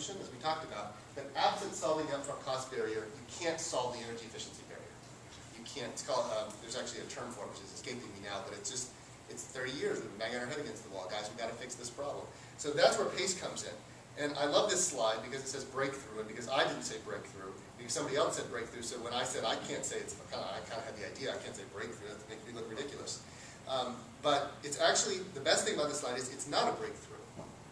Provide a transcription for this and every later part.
solution, as we talked about, but absent solving the upfront cost barrier, you can't solve the energy efficiency barrier. You can't, it's called, there's actually a term for it, which is escaping me now, but it's 30 years we've been banging our head against the wall. Guys, we've got to fix this problem. So that's where PACE comes in. And I love this slide because it says breakthrough, and because I didn't say breakthrough, because somebody else said breakthrough, so when I said I can't say it's, I kind of had the idea, I can't say breakthrough, that makes me look ridiculous. But it's actually, the best thing about this slide is it's not a breakthrough.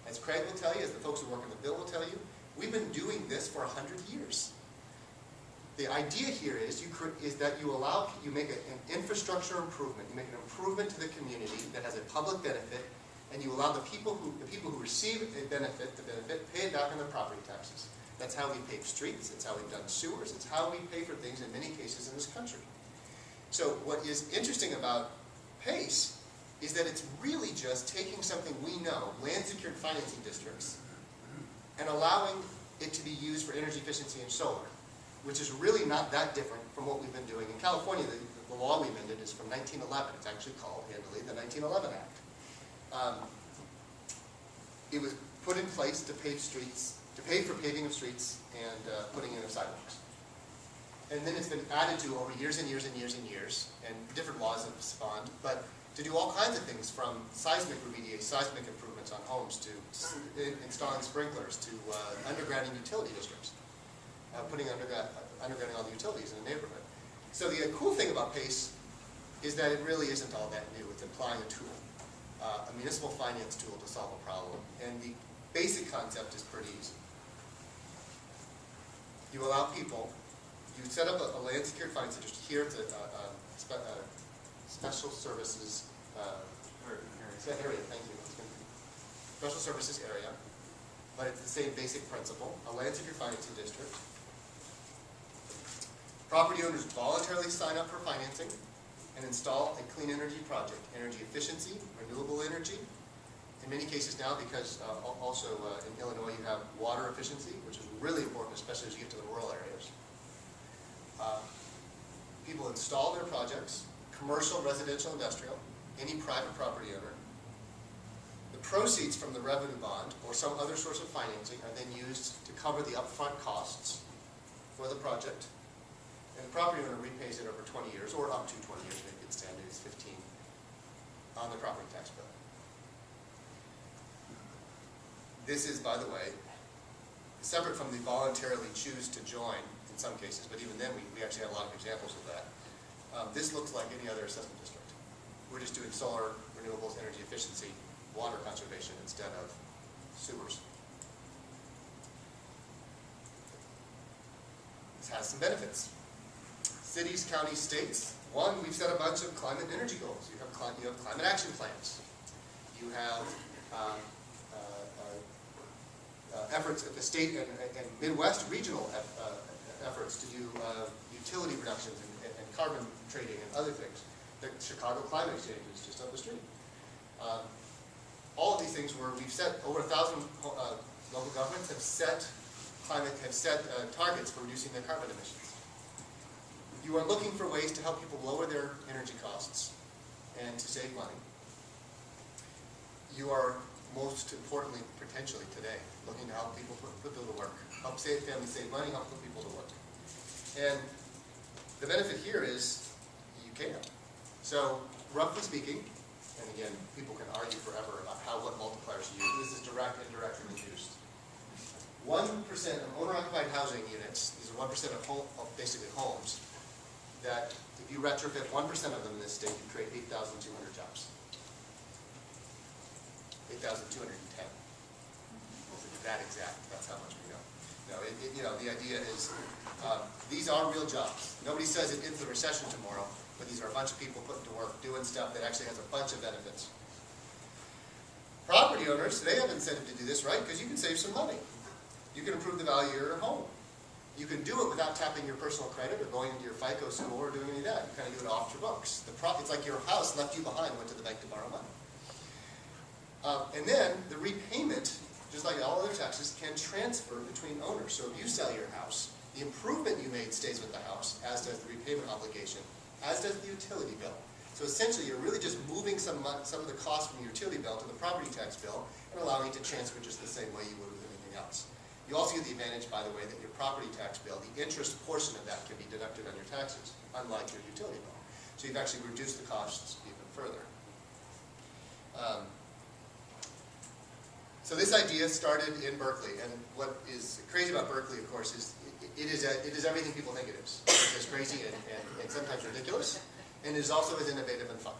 As Craig will tell you, as the folks who work on the bill will tell you, we've been doing this for 100 years. The idea here is that you make an infrastructure improvement, you make an improvement to the community that has a public benefit, and you allow the people who receive the benefit, pay it back on their property taxes. That's how we pave streets, it's how we've done sewers, it's how we pay for things in many cases in this country. So what is interesting about PACE is that it's really just taking something we know, land-secured financing districts, and allowing it to be used for energy efficiency and solar, which is really not that different from what we've been doing. In California, the law we amended is from 1911. It's actually called, handily, the 1911 Act. It was put in place to pave streets, to pay for paving of streets and putting in of sidewalks. And then it's been added to over years and years and years and years, and different laws have spawned, but to do all kinds of things from seismic improvements on homes to installing sprinklers to undergrounding utility districts, putting undergrounding all the utilities in a neighborhood. So the cool thing about PACE is that it really isn't all that new. It's applying a tool, a municipal finance tool to solve a problem. And the basic concept is pretty easy. You allow people, you set up a land secured finance district. Here it's a special services area, thank you. Special services area, but it's the same basic principle, a land secured financing district. Property owners voluntarily sign up for financing and install a clean energy project, energy efficiency, renewable energy. In many cases now, because also in Illinois you have water efficiency, which is really important, especially as you get to the rural areas. People install their projects, commercial, residential, industrial, any private property owner. The proceeds from the revenue bond or some other source of financing are then used to cover the upfront costs for the project. And the property owner repays it over 20 years, or up to 20 years, maybe it's standard, it's 15, on the property tax bill. This is, by the way, separate from the voluntarily choose to join in some cases, but even then we actually have a lot of examples of that. This looks like any other assessment district. We're just doing solar, renewables, energy efficiency, water conservation instead of sewers. This has some benefits. Cities, counties, states. One, we've set a bunch of climate and energy goals. You have climate action plans. You have efforts at the state and Midwest regional efforts to do utility reductions and carbon trading and other things. The Chicago Climate Exchange is just up the street. All of these things where we've set over 1,000 local governments have set targets for reducing their carbon emissions. You are looking for ways to help people lower their energy costs and to save money. You are, most importantly, potentially today, looking to help people put people to work, help families save money, help put people to work. And the benefit here is you can. So, roughly speaking, and again, people can argue forever about what multipliers you use. This is direct, indirect, and reduced. 1% of owner-occupied housing units, these are 1% of basically homes, that if you retrofit 1% of them in this state, you create 8,200 jobs. 8,210. That exact, that's how much we know. No, the idea is, these are real jobs. Nobody says it ends the recession tomorrow, but these are a bunch of people put to work doing stuff that actually has a bunch of benefits. Property owners, they have incentive to do this, right? Because you can save some money. You can improve the value of your home. You can do it without tapping your personal credit or going into your FICO score or doing any of that. You kind of do it off your books. It's like your house left you behind, went to the bank to borrow money. And then the repayment, just like all other taxes, can transfer between owners. So if you sell your house, the improvement you made stays with the house, as does the repayment obligation, as does the utility bill. So essentially, you're really just moving some of the cost from your utility bill to the property tax bill and allowing it to transfer just the same way you would with anything else. You also get the advantage, by the way, that your property tax bill, the interest portion of that can be deducted on your taxes, unlike your utility bill. So you've actually reduced the costs even further. So this idea started in Berkeley, and what is crazy about Berkeley, of course, is it is everything people think it is. It's crazy and sometimes ridiculous, and it is also as innovative and fun.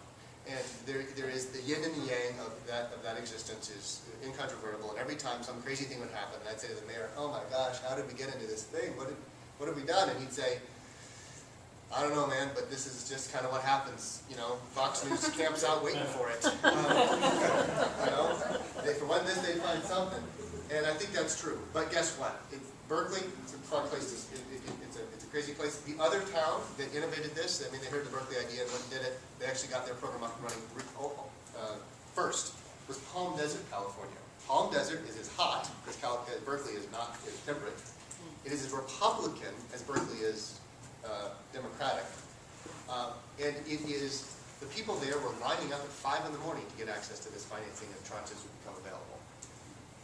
And there is the yin and the yang of that existence is incontrovertible, and every time some crazy thing would happen, and I'd say to the mayor, "Oh my gosh, how did we get into this thing? What have we done?" And he'd say, "I don't know, man, but this is just kind of what happens. You know, Fox News camps out waiting for it. You know, for one this they find something." And I think that's true. But guess what? Berkeley, it's a fun place. It's a crazy place. The other town that innovated this, I mean, they heard the Berkeley idea and went and did it. They actually got their program up and running first, was Palm Desert, California. Palm Desert is as hot as Berkeley is not as temperate. It is as Republican as Berkeley is Democratic. And it is, the people there were lining up at 5 in the morning to get access to this financing and tranches would become available.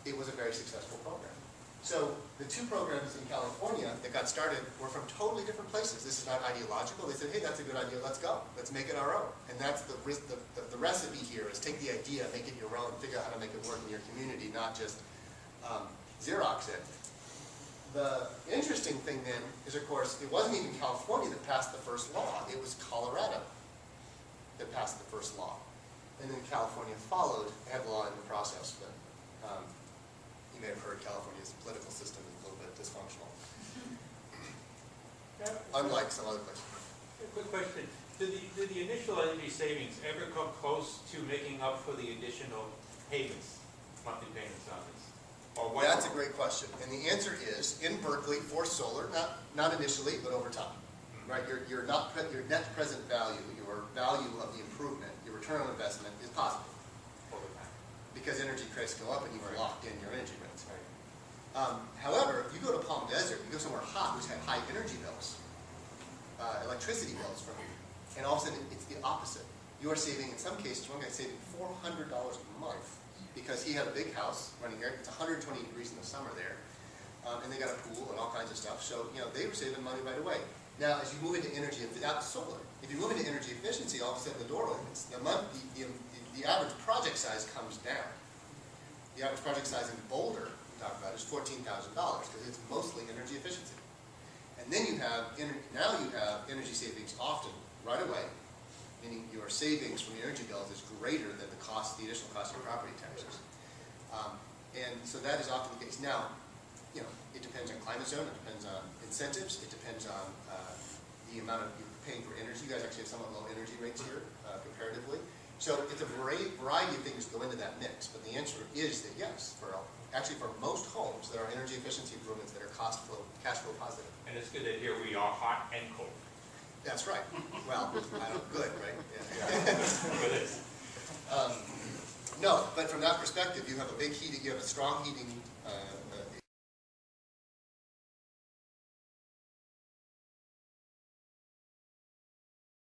It was a very successful program. So the two programs in California that got started were from totally different places. This is not ideological. They said, "Hey, that's a good idea. Let's go. Let's make it our own." And that's the recipe here is take the idea, make it your own, figure out how to make it work in your community, not just Xerox it. The interesting thing then is, of course, it wasn't even California that passed the first law. It was Colorado that passed the first law. And then California followed. They had the law in the process, but you may have heard California's political system is a little bit dysfunctional. Unlike some other places. A quick question. Did the initial energy savings ever come close to making up for the additional payments, monthly payments on this? Or what? That's a great question. And the answer is, in Berkeley, for solar, not initially, but over time. Right? Your net present value, your value of the improvement, your return on investment is positive. Over time. Because energy credits go up and you've locked in your energy rates. However, if you go to Palm Desert, you go somewhere hot, which had high energy bills, electricity bills from you, and all of a sudden it's the opposite. You are saving, in some cases, one guy's saving $400 a month because he had a big house running air. It's 120 degrees in the summer there, and they got a pool and all kinds of stuff. So they were saving money right away. Now, as you move into energy, that's solar. If you move into energy efficiency, all of a sudden the door opens. The average project size comes down. The average project size in Boulder, we talked about, is $14,000 because it's mostly energy efficiency. And then now you have energy savings often right away, meaning your savings from your energy bills is greater than the additional cost of your property taxes. And so that is often the case. Now, it depends on climate zone, it depends on incentives, it depends on the amount of you're paying for energy. You guys actually have somewhat low energy rates here comparatively. So it's a variety of things go into that mix, but the answer is that yes, for most homes, there are energy efficiency improvements that are cash flow positive. And it's good that here we are hot and cold. That's right. Well, good, right? Yeah. For this. No, but from that perspective, you have a big heating, you have a strong heating